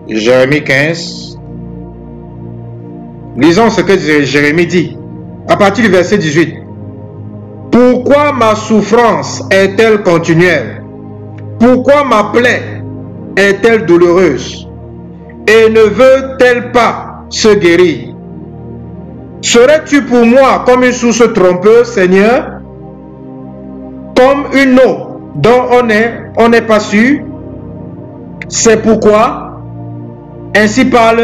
Jérémie 15. Lisons ce que Jérémie dit. À partir du verset 18. Pourquoi ma souffrance est-elle continuelle? Pourquoi ma plaie est-elle douloureuse? Et ne veut-elle pas se guérir? Serais-tu pour moi comme une source trompeuse, Seigneur? Comme une eau dont on n'est pas sûr? C'est pourquoi, ainsi parle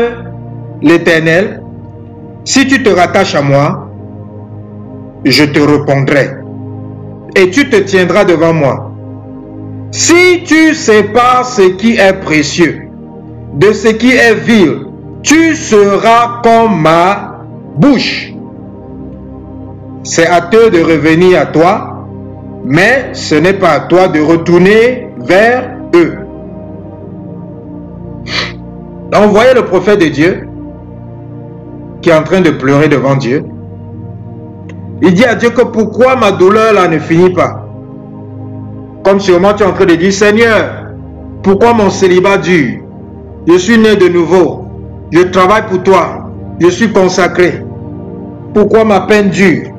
l'Éternel, si tu te rattaches à moi, je te répondrai et tu te tiendras devant moi. Si tu sépares ce qui est précieux de ce qui est vil, tu seras comme ma bouche. C'est à eux de revenir à toi, mais ce n'est pas à toi de retourner vers eux. Donc, vous voyez le prophète de Dieu qui est en train de pleurer devant Dieu. Il dit à Dieu que pourquoi ma douleur là ne finit pas? Comme sûrement tu es en train de dire, Seigneur, pourquoi mon célibat dure? Je suis né de nouveau. Je travaille pour toi. Je suis consacré. Pourquoi ma peine dure?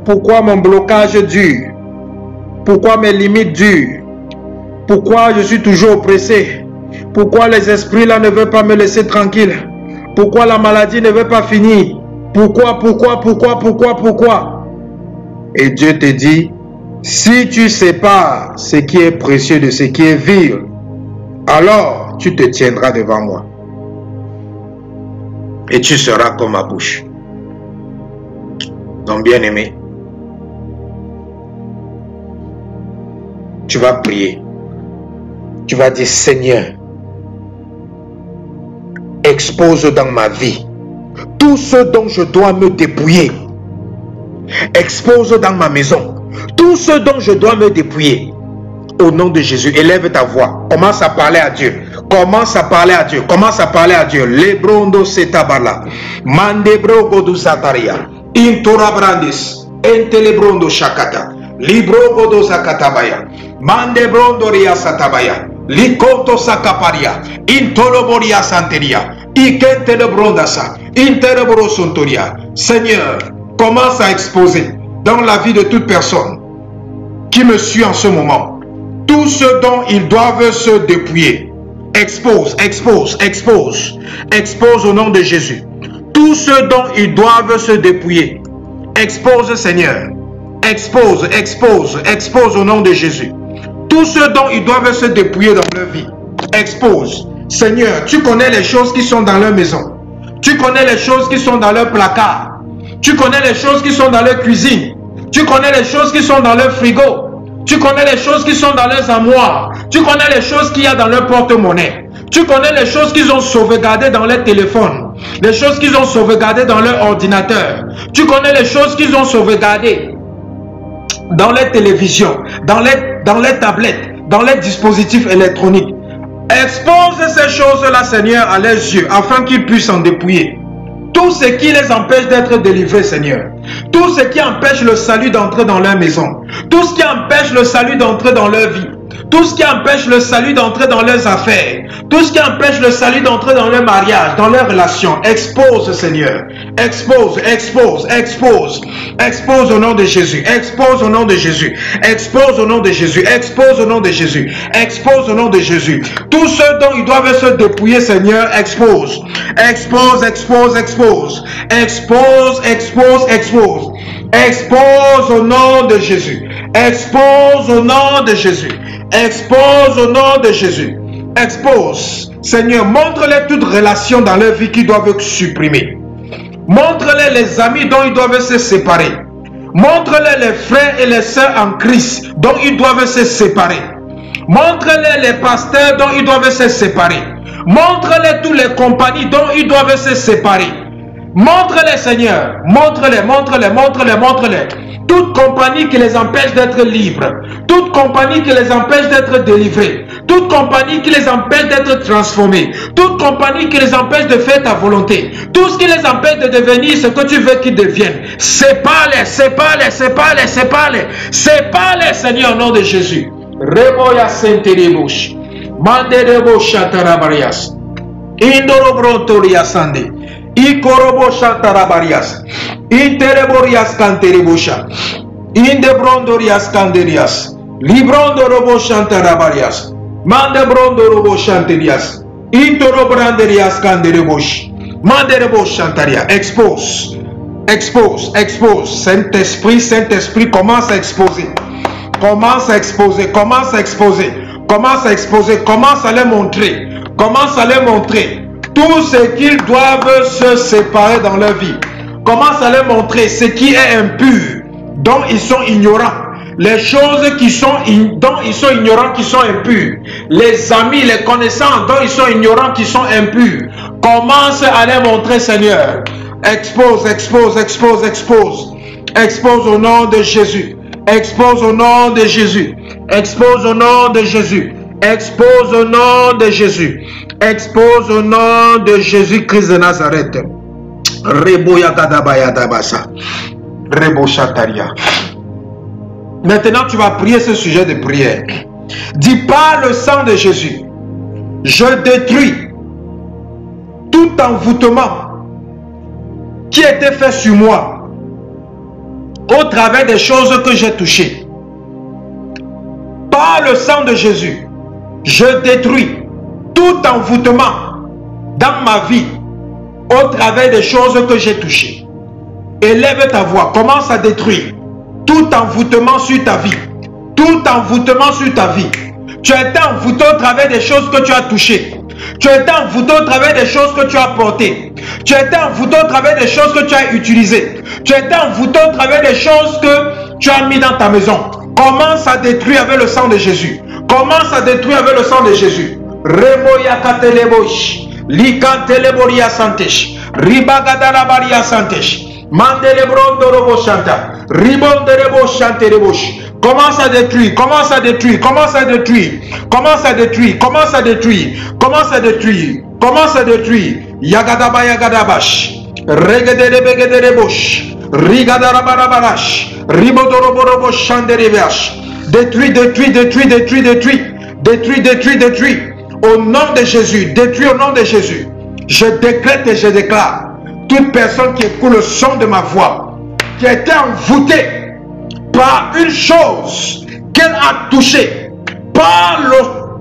Pourquoi mon blocage dure? Pourquoi mes limites durent? Pourquoi je suis toujours oppressé? Pourquoi les esprits là ne veulent pas me laisser tranquille? Pourquoi la maladie ne veut pas finir? Pourquoi? Et Dieu te dit, si tu sépares ce qui est précieux de ce qui est vil, alors tu te tiendras devant moi. Et tu seras comme ma bouche. Donc, bien-aimé, tu vas prier. Tu vas dire, Seigneur, expose dans ma vie tout ce dont je dois me dépouiller. Expose dans ma maison tout ce dont je dois me dépouiller. Au nom de Jésus, élève ta voix. Commence à parler à Dieu. Commence à parler à Dieu. Commence à parler à Dieu. Lebrondo setabala. Mandebro godu zataria. Intora brandis. Entelebrondo shakata. Libro godo zakatabaya. Mandebrondo ria satabaya. Likonto sakaparia. Intoloboria santeria. Ikentelebrodasa. Interebro sontoria. Seigneur, commence à exposer dans la vie de toute personne qui me suit en ce moment tout ce dont ils doivent se dépouiller. Expose, expose, expose. Expose au nom de Jésus. Tout ce dont ils doivent se dépouiller. Expose, Seigneur. Expose, expose, expose au nom de Jésus. Tout ce dont ils doivent se dépouiller dans leur vie. Expose. Seigneur, tu connais les choses qui sont dans leur maison. Tu connais les choses qui sont dans leur placard. Tu connais les choses qui sont dans leur cuisine. Tu connais les choses qui sont dans leur frigo. Tu connais les choses qui sont dans leurs armoires. Tu connais les choses qu'il y a dans leur porte-monnaie. Tu connais les choses qu'ils ont sauvegardées dans leur téléphone. Les choses qu'ils ont sauvegardées dans leur ordinateur. Tu connais les choses qu'ils ont sauvegardées dans les télévisions, dans les tablettes, dans les dispositifs électroniques. Expose ces choses-là, Seigneur, à leurs yeux, afin qu'ils puissent en dépouiller. Tout ce qui les empêche d'être délivrés, Seigneur. Tout ce qui empêche le salut d'entrer dans leur maison. Tout ce qui empêche le salut d'entrer dans leur vie. Tout ce qui empêche le salut d'entrer dans leurs affaires. Tout ce qui empêche le salut d'entrer dans leur mariage, dans leurs relations. Expose, Seigneur. Expose, expose, expose. Expose au nom de Jésus. Expose au nom de Jésus. Expose au nom de Jésus. Expose au nom de Jésus. Expose au nom de Jésus. Tous ceux dont ils doivent se dépouiller, Seigneur, expose. Expose, expose, expose. Expose, expose, expose. Expose au nom de Jésus. Expose au nom de Jésus. Expose au nom de Jésus. Expose. Seigneur, montre-les toute relation dans leur vie qu'ils doivent supprimer. Montre-les les amis dont ils doivent se séparer. Montre-les les frères et les sœurs en Christ dont ils doivent se séparer. Montre-les les pasteurs dont ils doivent se séparer. Montre-les toutes les compagnies dont ils doivent se séparer. Montre-les, Seigneur. Montre-les, montre-les, montre-les, montre-les. Toute compagnie qui les empêche d'être libres. Toute compagnie qui les empêche d'être délivrés. Toute compagnie qui les empêche d'être transformés. Toute compagnie qui les empêche de faire ta volonté. Tout ce qui les empêche de devenir ce que tu veux qu'ils deviennent. Sépare-les, sépare-les, sépare-les, sépare-les. Sépare-les, Seigneur, au nom de Jésus. Reboya Sainte-Débouche. Manderebo Shatarabarias. Indorobrontoria Sande. Ikorobo Shatarabarias. Intereborias Canterebosha. Indebrondorias Canderias. Librondorobo Shatarabarias. Mandebrondorobo Chantelias. Intorobranderias Canderebosh. Manderebo Chantaria. Expose. Expose. Expose. Saint-Esprit, Saint-Esprit, commence à exposer. Commence à exposer. Commence à exposer. Commence à exposer. Commence à les montrer. Commence à les montrer tout ce qu'ils doivent se séparer dans leur vie. Commence à les montrer ce qui est impur, dont ils sont ignorants. Les choses dont ils sont ignorants, qui sont impures. Les amis, les connaissances dont ils sont ignorants, qui sont impurs. Commence à les montrer, Seigneur. Expose, expose, expose, expose. Expose au nom de Jésus. Expose au nom de Jésus. Expose au nom de Jésus. Expose au nom de Jésus. Expose au nom de Jésus-Christ de Nazareth. Reboya Gadabaya Dabasa. Rebo Chataria. Maintenant, tu vas prier ce sujet de prière. Dis par le sang de Jésus, je détruis tout envoûtement qui était fait sur moi au travers des choses que j'ai touchées. Par le sang de Jésus, je détruis tout envoûtement dans ma vie au travers des choses que j'ai touchées. Élève ta voix, commence à détruire tout envoûtement sur ta vie. Tout envoûtement sur ta vie. Tu as été envoûté au travers des choses que tu as touchées. Tu as été envoûté au travers des choses que tu as portées. Tu as été envoûté au travers des choses que tu as utilisées. Tu as été envoûté au travers des choses que tu as mis dans ta maison. Commence à détruire avec le sang de Jésus. Commence à détruire avec le sang de Jésus. Remoya katelebosh. Likanteleboria santesh. Ribagadarabaria santesh. Mandelebrondo chanta. Ribonderebo chanterebosh. Commence à détruire, commence à détruire, commence à détruire, commence à détruire, commence à détruire, commence à détruire, commence à détruire. Yagadaba yagadabash. Regederebegederebosh. Rigadarabarabash. Ribodoroborobo chanderebash. Détruis, détruis, détruis, détruis, détruis. Détruis, détruis, détruis. Au nom de Jésus, détruis au nom de Jésus. Je décrète et je déclare, toute personne qui écoute le son de ma voix, qui a été envoûtée par une chose qu'elle a touchée, par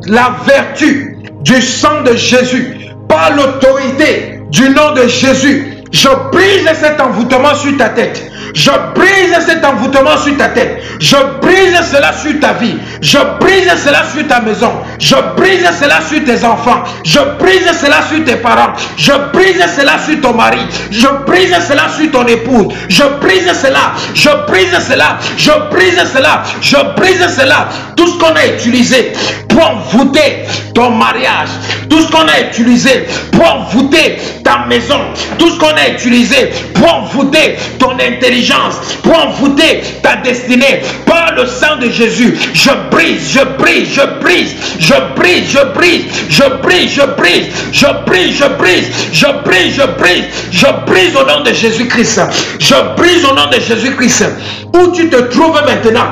la vertu du sang de Jésus, par l'autorité du nom de Jésus, je brise cet envoûtement sur ta tête. Je brise cet envoûtement sur ta tête. Je brise cela sur ta vie. Je brise cela sur ta maison. Je brise cela sur tes enfants. Je brise cela sur tes parents. Je brise cela sur ton mari. Je brise cela sur ton épouse. Je brise cela. Je brise cela. Je brise cela. Je brise cela. Tout ce qu'on a utilisé pour envoûter ton mariage. Tout ce qu'on a utilisé pour envoûter ta maison. Tout ce qu'on a utilisé pour envoûter ton intelligence, pour envoûter ta destinée, par le sang de Jésus, je brise, je brise, je brise, je brise, je brise, je brise, je brise, je brise, je brise, je brise, je brise, je brise au nom de Jésus-Christ. Je brise au nom de Jésus-Christ. Où tu te trouves maintenant,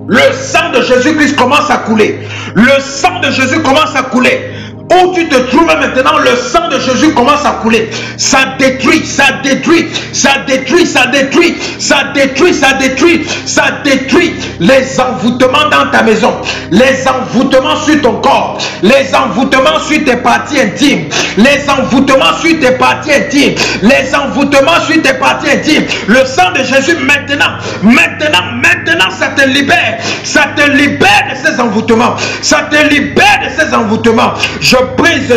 le sang de Jésus-Christ commence à couler. Le sang de Jésus commence à couler. Où tu te trouves maintenant, le sang de Jésus commence à couler. Ça détruit, ça détruit, ça détruit, ça détruit, ça détruit, ça détruit, ça détruit les envoûtements dans ta maison, les envoûtements sur ton corps, les envoûtements sur tes parties intimes, les envoûtements sur tes parties intimes, les envoûtements sur tes parties intimes. Le sang de Jésus maintenant, ça te libère de ces envoûtements, ça te libère de ces envoûtements. Je brise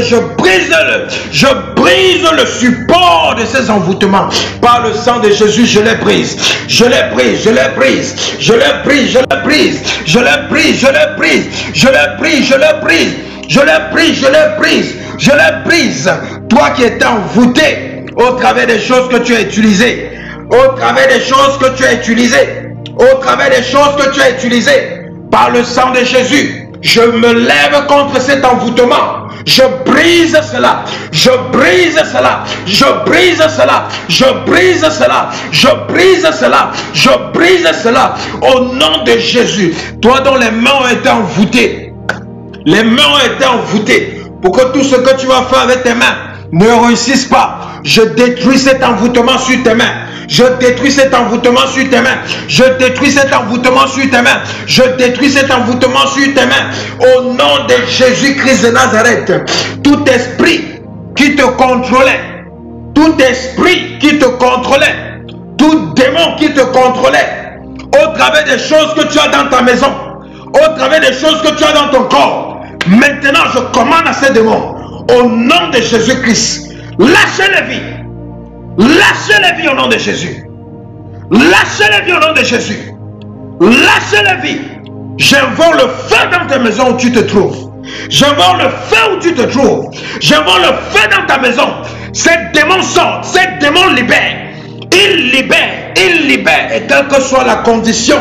le support de ces envoûtements. Par le sang de Jésus, je les brise. Je les brise, je les brise. Je les brise, je les brise. Je les brise, je les brise. Je les brise, je les brise. Je les brise, je les brise. Je les brise. Toi qui étais envoûté au travers des choses que tu as utilisées. Au travers des choses que tu as utilisées. Au travers des choses que tu as utilisées. Par le sang de Jésus, je me lève contre cet envoûtement. Je brise cela, je brise cela, je brise cela, je brise cela, je brise cela, je brise cela au nom de Jésus. Toi dont les mains ont été envoûtées, Les mains ont été envoûtées pour que tout ce que tu vas faire avec tes mains ne réussisse pas. Je détruis cet envoûtement sur tes mains. Je détruis cet envoûtement sur tes mains. Je détruis cet envoûtement sur tes mains. Je détruis cet envoûtement sur tes mains. Au nom de Jésus-Christ de Nazareth, tout esprit qui te contrôlait, tout esprit qui te contrôlait, tout démon qui te contrôlait, au travers des choses que tu as dans ta maison, au travers des choses que tu as dans ton corps, maintenant je commande à ces démons, au nom de Jésus-Christ, lâchez les vies. Lâchez les vies au nom de Jésus. Lâchez les vies au nom de Jésus. Lâchez les vies. J'envoie le feu dans ta maison où tu te trouves. J'envoie le feu où tu te trouves. J'envoie le feu dans ta maison. Ces démons sortent. Ces démons libèrent. Ils libèrent. Ils libèrent. Et quelle que soit la condition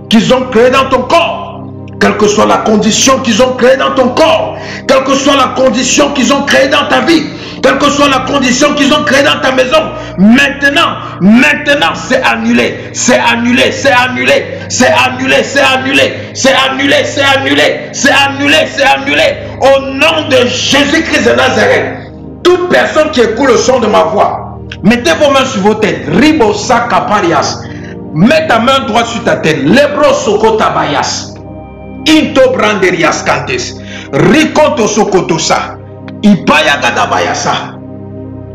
qu'ils ont créée dans ton corps, quelle que soit la condition qu'ils ont créée dans ton corps, quelle que soit la condition qu'ils ont créée dans ta vie, quelle que soit la condition qu'ils ont créée dans ta maison, maintenant c'est annulé, c'est annulé, c'est annulé, c'est annulé, c'est annulé, c'est annulé, c'est annulé, c'est annulé, c'est annulé, au nom de Jésus-Christ de Nazareth. Toute personne qui écoute le son de ma voix, mettez vos mains sur vos têtes. Ribosa kaparias. Mets ta main droite sur ta tête. Lebro soko tabayas. Into branderias cantes. Rikonto sokoto sa. Ipaya gadabayasa.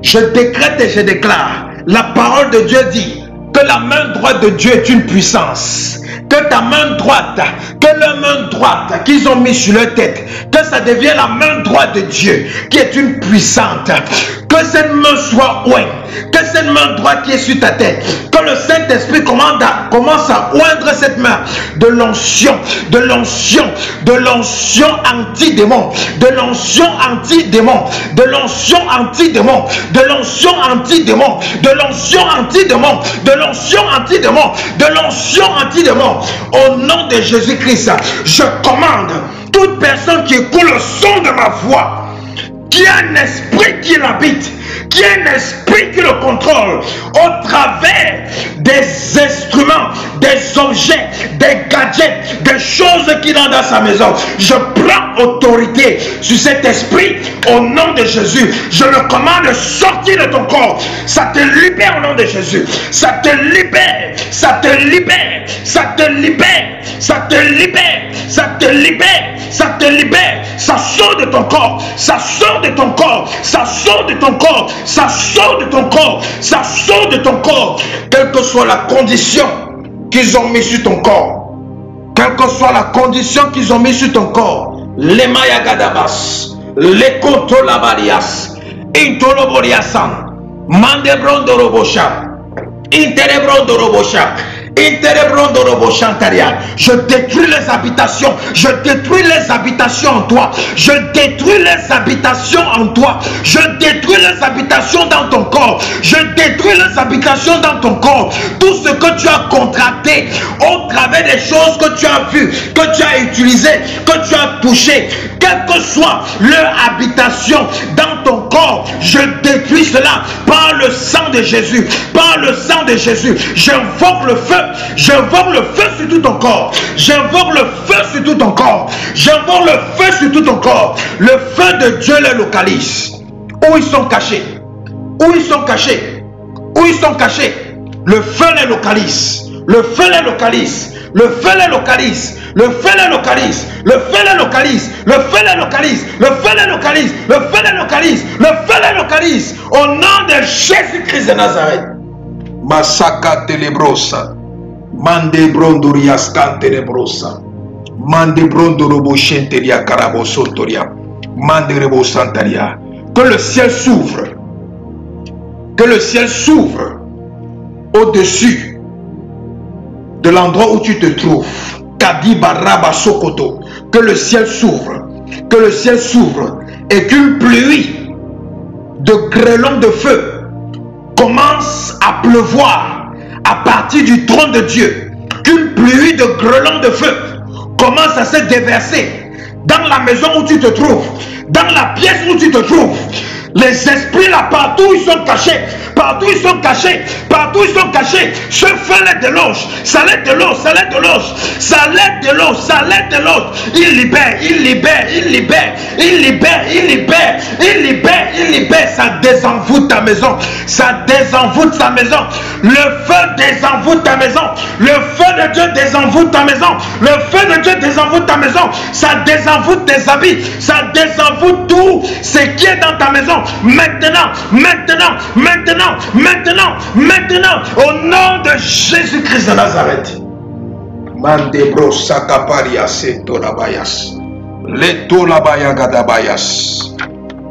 Je décrète et je déclare. La parole de Dieu dit que la main droite de Dieu est une puissance. Que ta main droite, que la main droite qu'ils ont mis sur leur tête, que ça devienne la main droite de Dieu qui est une puissante. Que cette main soit ointe, que cette main droite qui est sur ta tête, que le Saint-Esprit commence à oindre cette main de l'onction, de l'onction, de l'onction anti-démon, de l'onction anti-démon, de l'onction anti-démon, de l'onction anti-démon, de l'onction anti-démon, de l'onction anti-démon, de l'onction anti-démon. Au nom de Jésus-Christ, je commande toute personne qui écoute le son de ma voix, qui a un esprit qui l'habite, qui a un esprit qui le contrôle, au travers des instruments, des objets, des gadgets, des choses qu'il a dans sa maison. Je prends autorité sur cet esprit au nom de Jésus. Je le commande de sortir de ton corps. Ça te libère au nom de Jésus. Ça te libère, ça te libère, ça te libère, ça te libère, ça te libère, ça te libère. Ça sort de ton corps, ça sort de ton corps, ça sort de ton corps, ça sort de ton corps, ça sort de ton corps. Quelle que soit la condition qu'ils ont mis sur ton corps, quelle que soit la condition qu'ils ont mis sur ton corps, les mayagadabas, les kotolabarias, intoloboriasan, mandebrondorobosha, interebrondorobosha. Je détruis les habitations. Je détruis les habitations en toi. Je détruis les habitations en toi. Je détruis les habitations dans ton corps. Je détruis les habitations dans ton corps. Tout ce que tu as contracté au travers des choses que tu as vues, que tu as utilisées, que tu as touchées, quelle que soit leur habitation dans ton corps, je détruis cela par le sang de Jésus. Par le sang de Jésus. J'invoque le feu. J'invoque le feu sur tout ton corps. J'invoque le feu sur tout ton corps. J'invoque le feu sur tout ton corps. Le feu de Dieu les localise. Où ils sont cachés. Où ils sont cachés. Où ils sont cachés. Le feu les localise. Le feu les localise. Le feu les localise. Le feu les localise. Le feu les localise. Le feu les localise. Le feu les localise. Le feu les localise. Le feu les localise. Au nom de Jésus-Christ de Nazareth. Masaka telebrosa. Mande brondurias cantelebrosa. Mande brondorobo shenteria carabosotoria. Mande rebosantaria. Que le ciel s'ouvre. Que le ciel s'ouvre au-dessus de l'endroit où tu te trouves. Kadibaraba Sokoto. Que le ciel s'ouvre. Que le ciel s'ouvre. Et qu'une pluie de grêlons de feu commence à pleuvoir à partir du trône de Dieu. Qu'une pluie de grêlons de feu commence à se déverser dans la maison où tu te trouves, dans la pièce où tu te trouves, Les esprits là, partout ils sont cachés, partout ils sont cachés, partout ils sont cachés. Ce feu l'aide de l'ange, ça l'aide de l'ange, ça l'aide de l'ange, ça l'aide de l'ange, ça l'aide de l'ange. Il libère, il libère, il libère, il libère, il libère, il libère, il libère. Ça désenvoûte ta maison, ça désenvoûte ta maison. Le feu désenvoûte ta maison, le feu de Dieu désenvoûte ta maison, le feu de Dieu désenvoûte ta maison. Ça désenvoûte tes habits, ça désenvoûte tout ce qui est dans ta maison. Maintenant, maintenant, maintenant, maintenant, maintenant, au nom de Jésus-Christ de Nazareth. Mandebro sakaparia setorabayas. Letolabaya gadabayas.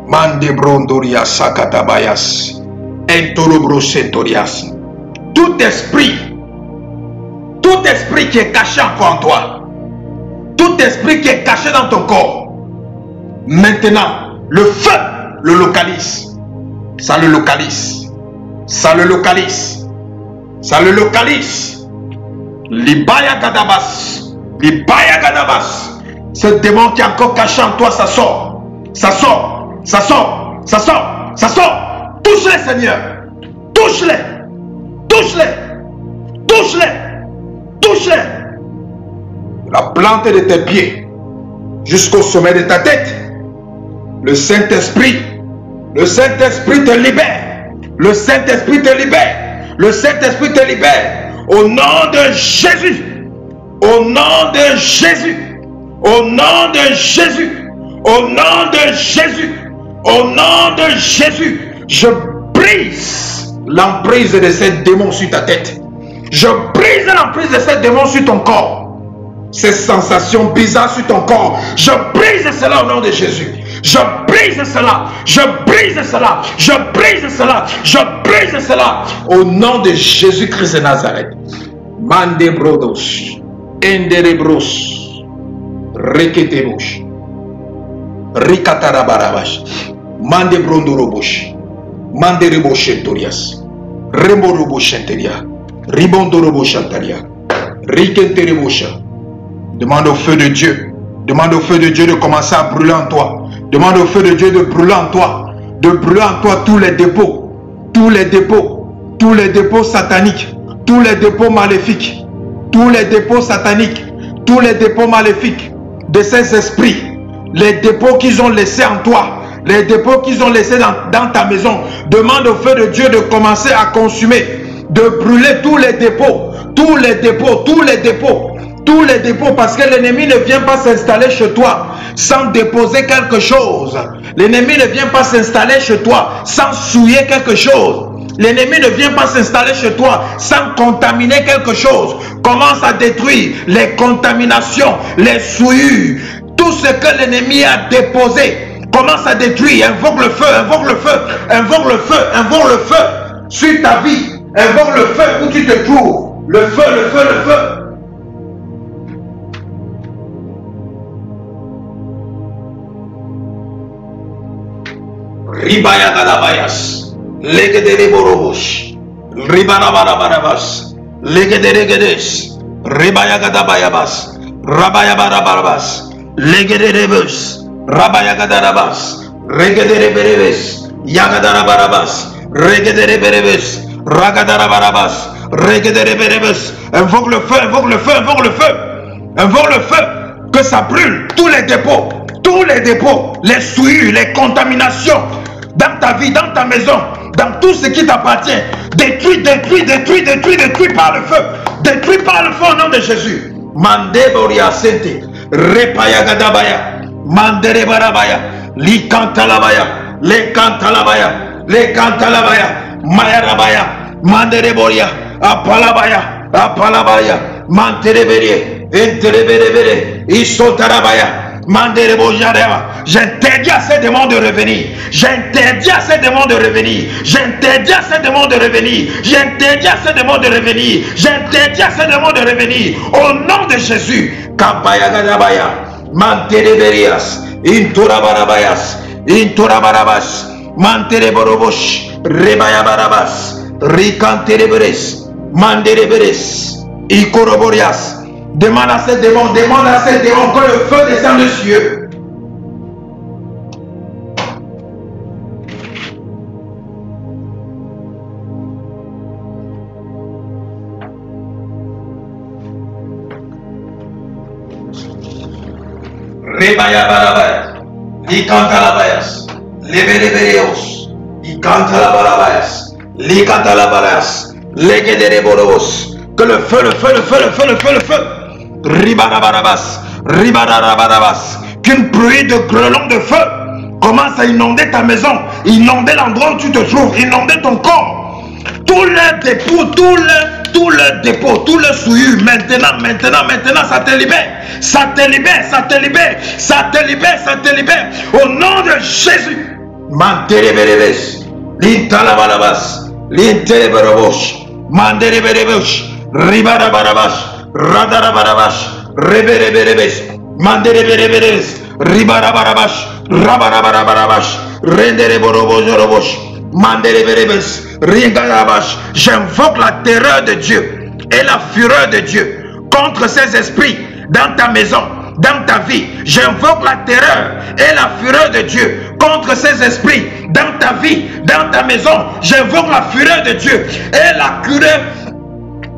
Mandebro ndoria sakatabayas. Entolobro sentorias. Tout esprit qui est caché encore en toi, tout esprit qui est caché dans ton corps, maintenant, le feu le localise. Ça le localise. Ça le localise. Ça le localise. Libaya Gadabas. Libaya Gadabas. Ce démon qui est encore caché en toi, ça sort. Ça sort. Ça sort. Ça sort. Ça sort. Touche-les, Seigneur. Touche-les. Touche-les. Touche-les. Touche-les. La plante de tes pieds jusqu'au sommet de ta tête. Le Saint-Esprit te libère. Le Saint-Esprit te libère. Le Saint-Esprit te libère. Au nom de Jésus. Au nom de Jésus. Au nom de Jésus. Au nom de Jésus. Au nom de Jésus. Je brise l'emprise de ces démons sur ta tête. Je brise l'emprise de ces démons sur ton corps. Ces sensations bizarres sur ton corps. Je brise cela au nom de Jésus. Je brise cela, je brise cela, je brise cela, je brise cela au nom de Jésus-Christ de Nazareth. Mandebrodos, Enderebros, Reketebosh, Rikatarabarabas, Mandebrondorobosh, Mandereboshentorias, Remboroboshenteria, Ribondoroboshantaria, Rikenterebosha. Demande au feu de Dieu. Demande au feu de Dieu de commencer à brûler en toi. Demande au feu de Dieu de brûler en toi. De brûler en toi tous les dépôts. Tous les dépôts. Tous les dépôts sataniques. Tous les dépôts maléfiques. Tous les dépôts sataniques. Tous les dépôts maléfiques de ces esprits. Les dépôts qu'ils ont laissés en toi. Les dépôts qu'ils ont laissés dans ta maison. Demande au feu de Dieu de commencer à consumer. De brûler tous les dépôts. Tous les dépôts. Tous les dépôts. Tous les dépôts, parce que l'ennemi ne vient pas s'installer chez toi sans déposer quelque chose. L'ennemi ne vient pas s'installer chez toi sans souiller quelque chose. L'ennemi ne vient pas s'installer chez toi sans contaminer quelque chose. Commence à détruire les contaminations, les souillures, tout ce que l'ennemi a déposé. Commence à détruire. Invoque le feu, invoque le feu, invoque le feu, invoque le feu sur ta vie. Invoque le feu où tu te trouves. Le feu, le feu, le feu. Ribaya Gadabayas, Legedere Borobosh, Ribarabarabas, Legedere Gedes, Ribaya Gadabayabas, Rabaya Barabarabas, Legedere Bus, Rabaya Gadarabas, Regedere Bereves, Yagadarabarabas, Regedere Bereves, Ragadarabarabas, Regedere Bereves. Invoque le feu, invoque le feu, invoque le feu, invoque le feu, que ça brûle tous les dépôts, les souillures, les contaminations. Dans ta vie, dans ta maison, dans tout ce qui t'appartient, détruis, détruis, détruis, détruis, détruis par le feu. Détruis par le feu au nom de Jésus. Mandeboria Sente, Repaya Gadabaya, Mandere Barabaya, Li Kantalabaya, Le Kantalabaya, Le Kantalabaya, Mayarabaya, Mandere Boria, Apalabaya, Apalabaya, Mantereberie, Entereberebere, Isotarabaya. J'interdis à ces démons de revenir. J'interdis à ces démons de revenir. J'interdis à ces démons de revenir. J'interdis à ces démons de revenir. J'interdis à ces démons de revenir. Au nom de Jésus. Kabaya Gadabaya. Mantereberias. Inturabarabas. Inturabarabas. Mantereborobosh. Rebaya Barabas. Rikantereberes. Mandereberes. Ikoroborias. Demande à ces démons que le feu descende des cieux. Ribaya Barabaya. Likantalabayas. Leberebereos. Ikantalabayas. Likantalabayas. Legedereborobos. Que le feu, le feu, le feu, le feu, le feu, le feu. Ribarabarabas. Ribarabarabas. Qu'une pluie de grêlons de feu commence à inonder ta maison, inonder l'endroit où tu te trouves, inonder ton corps. Tout le dépôt, tout le dépôt, tout le souillure, maintenant, ça te libère. Ça te libère, ça te libère, ça te libère, ça te libère. Au nom de Jésus. Mantereberebes, l'intalabalabas, l'intereberobosh, mandereberebos, ribarabarabas, radarabarabas, rebereberebes, mandereberebes, ribarabarabas, rabarabarabarabas, rendereborobos, mandereberebes, ringarabash. J'invoque la terreur de Dieu et la fureur de Dieu contre ces esprits dans ta maison, dans ta vie. J'invoque la terreur et la fureur de Dieu contre ces esprits dans ta vie, dans ta maison. J'invoque la fureur de Dieu et la fureur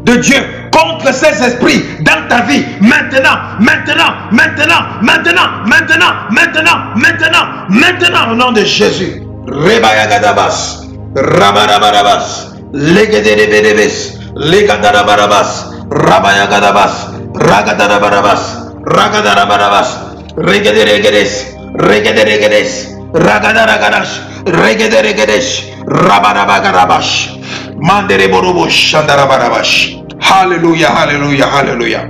de Dieu contre ces esprits dans ta vie. Maintenant, au nom de Jésus. Rebayagadabas, Rabarabarabas, Legederebedebes, Legadarabarabas, Rabayagadabas, Ragadarabarabas, Ragadarabarabas, Regederegedes, Regederegedes, Ragadaragadash, Regederegedes, Rabarabagarabash, Mandereborobosh, Shandarabarabash. Alléluia, alléluia, alléluia.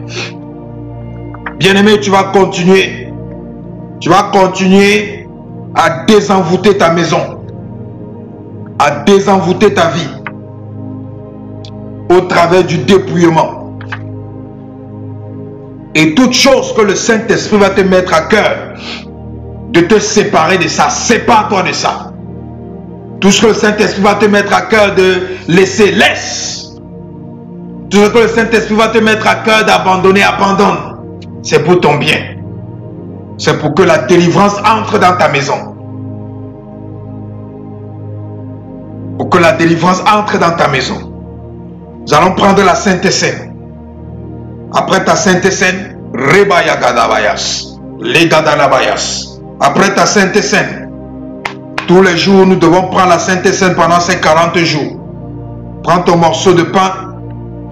Bien-aimé, tu vas continuer. Tu vas continuer à désenvoûter ta maison, à désenvoûter ta vie au travers du dépouillement. Et toute chose que le Saint-Esprit va te mettre à cœur de te séparer de ça, sépare-toi de ça. Tout ce que le Saint-Esprit va te mettre à cœur de laisser, laisse. Tout ce que le Saint-Esprit va te mettre à cœur d'abandonner, abandonne. C'est pour ton bien. C'est pour que la délivrance entre dans ta maison. Pour que la délivrance entre dans ta maison. Nous allons prendre la Sainte Seine. Après ta Sainte Seine, Rebaya Gadabayas, Legadalabayas. Après ta Sainte Seine, tous les jours, nous devons prendre la Sainte Seine pendant ces 40 jours. Prends ton morceau de pain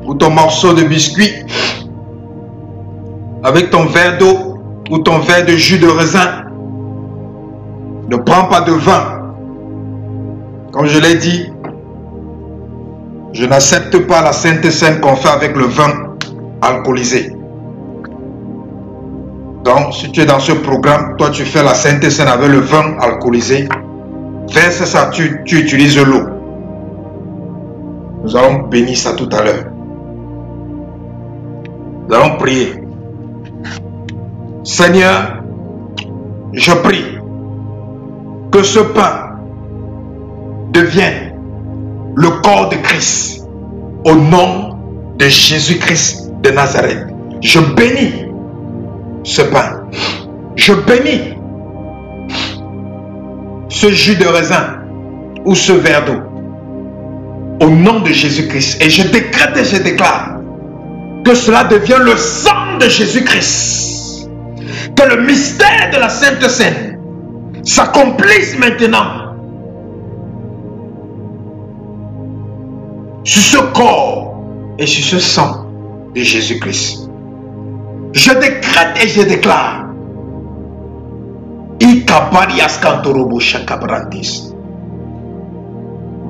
ou ton morceau de biscuit avec ton verre d'eau ou ton verre de jus de raisin. Ne prends pas de vin. Comme je l'ai dit, je n'accepte pas la Sainte Seine qu'on fait avec le vin alcoolisé. Donc, si tu es dans ce programme, toi tu fais la Sainte Seine avec le vin alcoolisé, verse ça, tu utilises l'eau. Nous allons bénir ça tout à l'heure. Nous allons prier. Seigneur, je prie que ce pain devienne le corps de Christ au nom de Jésus-Christ de Nazareth. Je bénis ce pain. Je bénis ce jus de raisin ou ce verre d'eau au nom de Jésus-Christ. Et je décrète et je déclare que cela devient le sang de Jésus-Christ. Que le mystère de la Sainte Seine s'accomplisse maintenant sur ce corps et sur ce sang de Jésus-Christ. Je décrète et je déclare Ikabarias Kantorobo Shakabrandis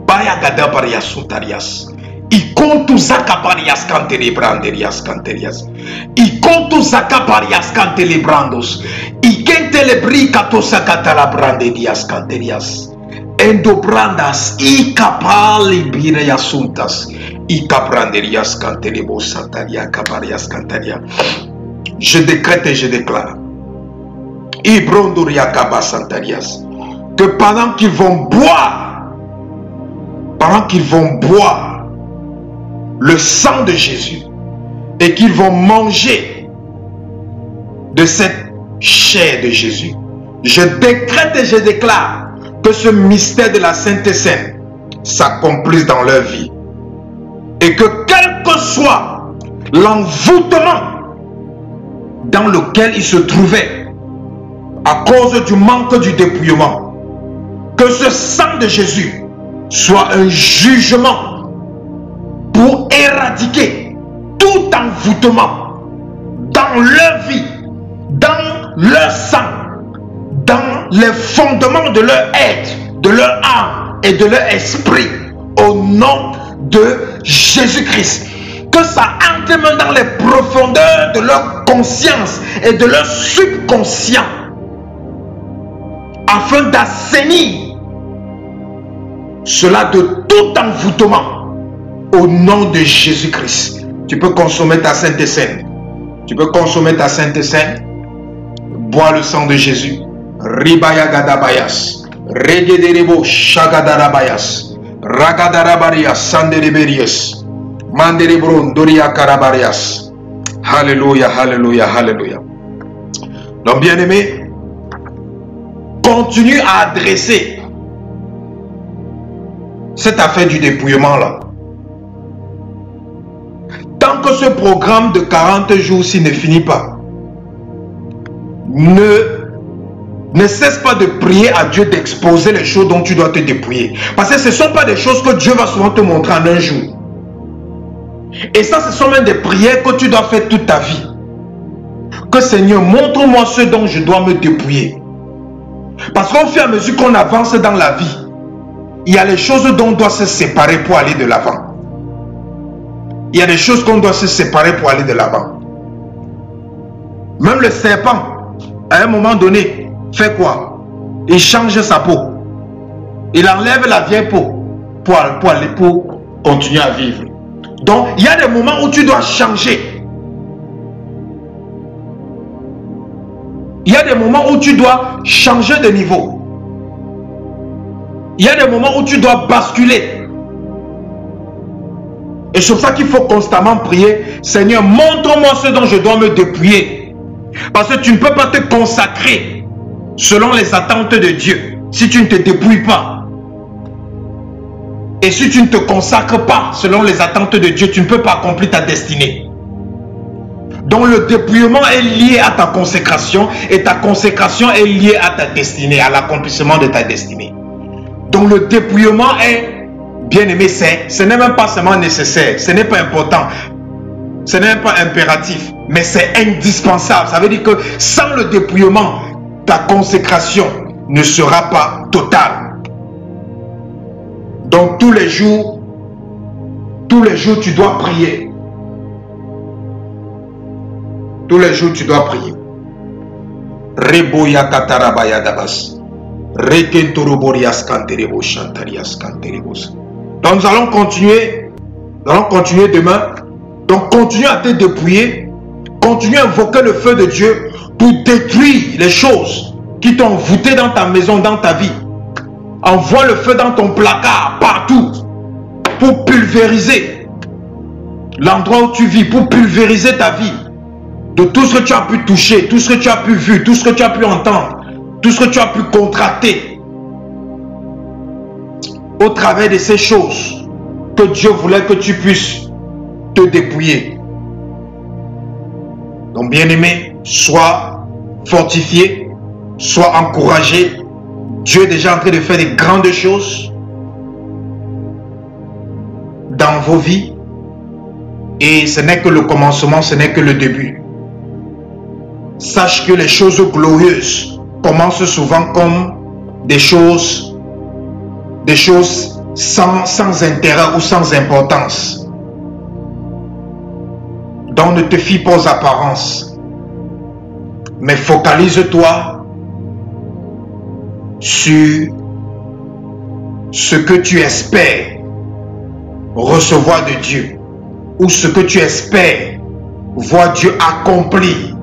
Bayagada Bariasutarias Ikontu Zakaparias Cantelebranderias Canterias Ikontu Zakaparias Cantelebrandos Ikentelebri Katosa Catalabranderias Canterias Endobrandas Ikapali Bireasuntas Ikabranderias Cantelebo Santaria Caparias Cantaria. Je décrète et je déclare Ibrondoria Kaba Santarias que pendant qu'ils vont boire le sang de Jésus et qu'ils vont manger de cette chair de Jésus, je décrète et je déclare que ce mystère de la Sainte Seine s'accomplisse dans leur vie et que quel que soit l'envoûtement dans lequel ils se trouvaient à cause du manque du dépouillement. Que ce sang de Jésus soit un jugement pour éradiquer tout envoûtement dans leur vie, dans leur sang, dans les fondements de leur être, de leur âme et de leur esprit, au nom de Jésus-Christ. Que ça entre même dans les profondeurs de leur conscience et de leur subconscient, afin d'assainir cela de tout envoûtement, au nom de Jésus-Christ. Tu peux consommer ta Sainte Seine. Tu peux consommer ta Sainte Seine. Bois le sang de Jésus. Ribaya gadabayas. Regederebo shagadarabayas. Ragadarabarias sandereberias. Manderebron doria karabarias. Alléluia, alléluia, alléluia. Donc bien-aimé, continue à adresser cette affaire du dépouillement là. Tant que ce programme de 40 jours-ci ne finit pas, ne cesse pas de prier à Dieu d'exposer les choses dont tu dois te dépouiller. Parce que ce ne sont pas des choses que Dieu va souvent te montrer en un jour. Et ça, ce sont même des prières que tu dois faire toute ta vie. Que Seigneur, montre-moi ce dont je dois me dépouiller. Parce qu'au fur et à mesure qu'on avance dans la vie, il y a les choses dont on doit se séparer pour aller de l'avant. Il y a des choses qu'on doit se séparer pour aller de l'avant. Même le serpent, à un moment donné, fait quoi? Il change sa peau. Il enlève la vieille peau pour continuer à vivre. Donc, il y a des moments où tu dois changer. Il y a des moments où tu dois changer de niveau. Il y a des moments où tu dois basculer. Et c'est pour ça qu'il faut constamment prier. Seigneur, montre-moi ce dont je dois me dépouiller. Parce que tu ne peux pas te consacrer selon les attentes de Dieu si tu ne te dépouilles pas. Et si tu ne te consacres pas selon les attentes de Dieu, tu ne peux pas accomplir ta destinée. Donc le dépouillement est lié à ta consécration et ta consécration est liée à ta destinée, à l'accomplissement de ta destinée. Donc le dépouillement est, bien aimé, ce n'est même pas seulement nécessaire, ce n'est pas important, ce n'est même pas impératif, mais c'est indispensable. Ça veut dire que sans le dépouillement, ta consécration ne sera pas totale. Donc tous les jours, tu dois prier. Tous les jours, tu dois prier. Reboya katarabaya dabas. Rekentoroborias kanterebo chantarias kanterebos. Donc nous allons continuer. Nous allons continuer demain. Donc continue à te dépouiller. Continue à invoquer le feu de Dieu pour détruire les choses qui t'ont voûté dans ta maison, dans ta vie. Envoie le feu dans ton placard, partout, pour pulvériser l'endroit où tu vis, pour pulvériser ta vie de tout ce que tu as pu toucher, tout ce que tu as pu voir, tout ce que tu as pu entendre, tout ce que tu as pu contracter au travers de ces choses que Dieu voulait que tu puisses te dépouiller. Donc bien-aimé, sois fortifié, sois encouragé. Dieu est déjà en train de faire de grandes choses dans vos vies. Et ce n'est que le commencement, ce n'est que le début. Sache que les choses glorieuses commencent souvent comme des choses sans intérêt ou sans importance. Donc ne te fie pas aux apparences, mais focalise-toi sur ce que tu espères recevoir de Dieu ou ce que tu espères voir Dieu accomplir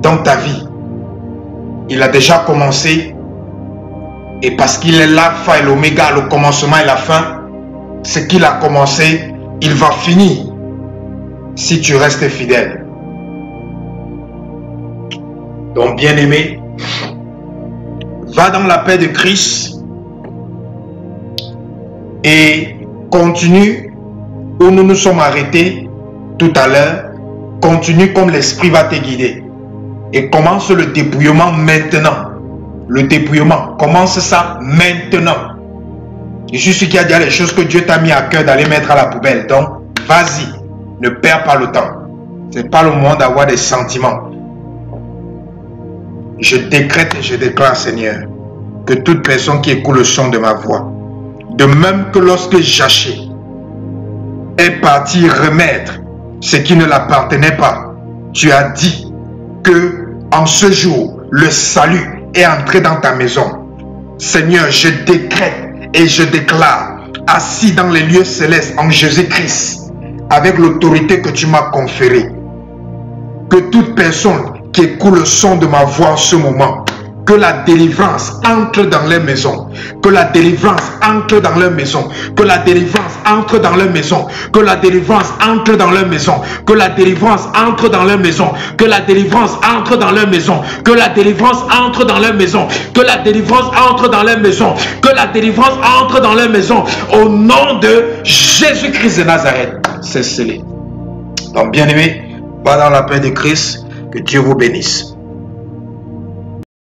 dans ta vie. Il a déjà commencé et parce qu'il est l'alpha et l'oméga, le commencement et la fin, ce qu'il a commencé, il va finir si tu restes fidèle. Donc bien aimé, va dans la paix de Christ et continue où nous nous sommes arrêtés tout à l'heure. Continue comme l'Esprit va te guider. Et commence le dépouillement maintenant. Le dépouillement, commence ça maintenant. Je suis sûr qu'il y a déjà les choses que Dieu t'a mis à cœur d'aller mettre à la poubelle. Donc, vas-y, ne perds pas le temps. Ce n'est pas le moment d'avoir des sentiments. Je décrète et je déclare, Seigneur, que toute personne qui écoute le son de ma voix, de même que lorsque Jaché est parti remettre ce qui ne l'appartenait pas, tu as dit que en ce jour, le salut est entré dans ta maison. Seigneur, je décrète et je déclare, assis dans les lieux célestes en Jésus-Christ, avec l'autorité que tu m'as conférée, que toute personne qui écoute le son de ma voix en ce moment, que la délivrance entre dans leur maison, que la délivrance entre dans leur maison, que la délivrance entre dans leur maison, que la délivrance entre dans leur maison, que la délivrance entre dans leur maison, que la délivrance entre dans leur maison, que la délivrance entre dans leur maison, que la délivrance entre dans leur maison, que la délivrance entre dans leur maison, au nom de Jésus-Christ de Nazareth. C'est scellé. Donc bien aimé, va dans la paix de Christ, que Dieu vous bénisse.